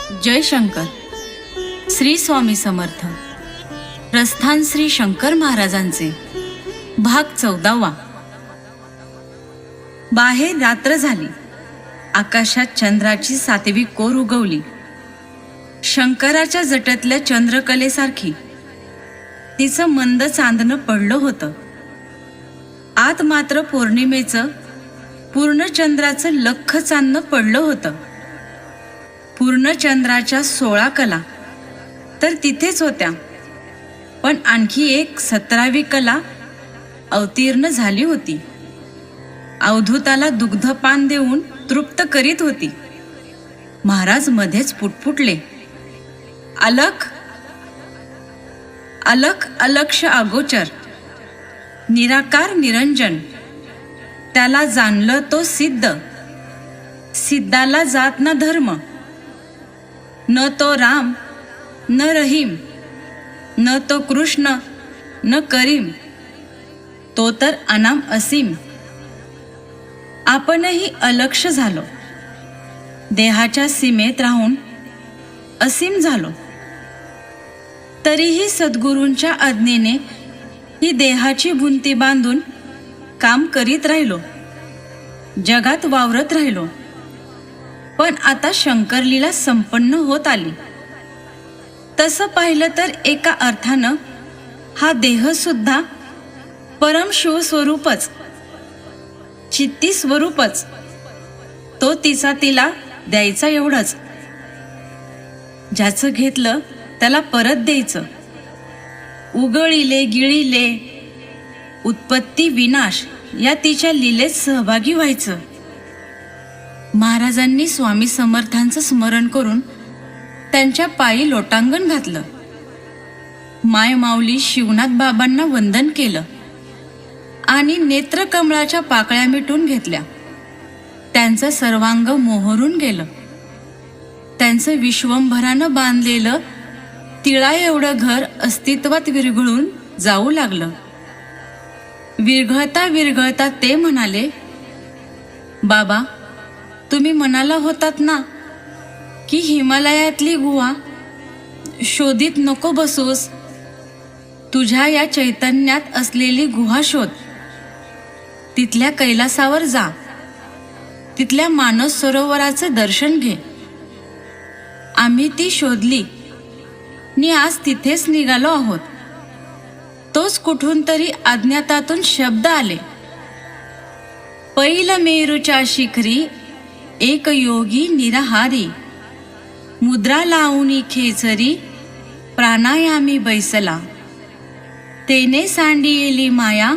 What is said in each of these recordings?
जय शंकर. श्री स्वामी समर्थ. प्रस्थान श्री शंकर महाराजांचे. भाग 14. बाहेर रात्र झाली. आकाशात चंद्राची 7वी कोर उगवली. शंकराच्या जटेतल्या चंद्रकलेसारखी तिचं मंद चांदणं पडलं होतं. आत मात्र पौर्णिमेचं पूर्णचंद्राचं लख्ख चांदणं पडलं होतं. पूर्णचंद्राच्या 16 कला तर तिथेच होत्या, पण आणखी एक 17वी कला अवतीर्ण झाली होती. अवधूताला दुग्धपान देऊन तृप्त करीत होती. महाराज मध्येच पुटपुटले, अलख अलख अलक्ष अगोचर, निराकार निरंजन. त्याला जाणलं तो सिद्ध, सिद्धाला जात ना धर्म. न तो राम न रहीम, न तो कृष्ण न करीम, तो तर अनाम असीम. आपणही अलक्ष झालो, देहाच्या सीमेत राहून असीम झालो. तरीही सद्गुरूंच्या आज्ञेने ही देहाची भुंती बांधून काम करीत राहिलो, जगात वावरत राहिलो. पण आता शंकरलीला संपन्न होत आली. तसं पाहिलं तर एका अर्थानं हा देह सुद्धा परम शिवस्वरूपच, चित्ती स्वरूपच. तो तिचा तिला द्यायचा एवढंच. ज्याचं घेतलं त्याला परत द्यायचं. उगळिले गिळिले उत्पत्ती विनाश या तिच्या लीलेत सहभागी व्हायचं. महाराजांनी स्वामी समर्थांचं स्मरण करून त्यांच्या पायी लोटांगण घातलं. माय माऊली शिवनाथ बाबांना वंदन केलं आणि नेत्रकमळाच्या पाकळ्या मिटून घेतल्या. त्यांचं सर्वांग मोहरून गेलं. त्यांचं विश्वंभरानं बांधलेलं तिळा एवढं घर अस्तित्वात विरघळून जाऊ लागलं. विरघळता विरघळता ते म्हणाले, बाबा, तुम्ही म्हणाला होतात ना की हिमालयातली गुहा शोधित नको बसूस. तुझ्या या चैतन्यात असलेली गुहा शोध. तिथल्या कैलासावर जा, तिथल्या मानस सरोवराचं दर्शन घे. आम्ही ती शोधली नि आज तिथेच निघालो आहोत. तोच कुठून तरी अज्ञातातून शब्द आले, पैल मेरूच्या शिखरी एक योगी निराहारी, मुद्रा लावूनी खेचरी प्राणायामी बैसला. तेने सांडी येली माया,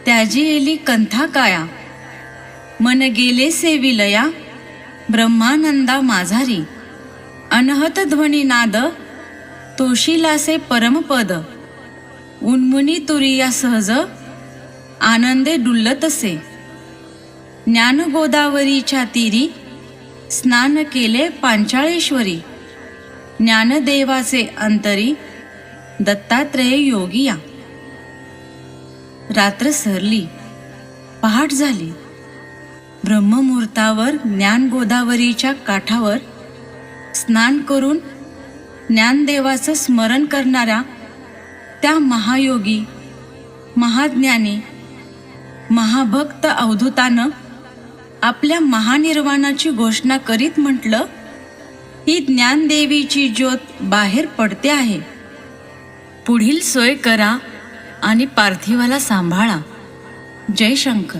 त्याजी येली कंथा काया. मन गेले से विलया, ब्रह्मानंदा माझारी. अनहत ध्वनी नाद, तोशिलासे परमपद. उन्मुनी तुरिया सहज, आनंदे डुल्लतसे. ज्ञान गोदावरीच्या तीरी, स्नान केले पांचाळेश्वरी. ज्ञानदेवाचे अंतरी, दत्तात्रेय योगिया. रात्र सरली, पहाट झाली. ब्रह्ममुहूर्तावर ज्ञान गोदावरीच्या काठावर स्नान करून ज्ञानदेवाचं स्मरण करणाऱ्या त्या महायोगी, महाज्ञानी, महाभक्त अवधूतानं आपल्या महानिर्वाणाची घोषणा करीत म्हटलं, ही ज्ञानदेवीची ज्योत बाहेर पडते आहे. पुढील सोय करा आणि पार्थिवाला सांभाळा. जय शंकर.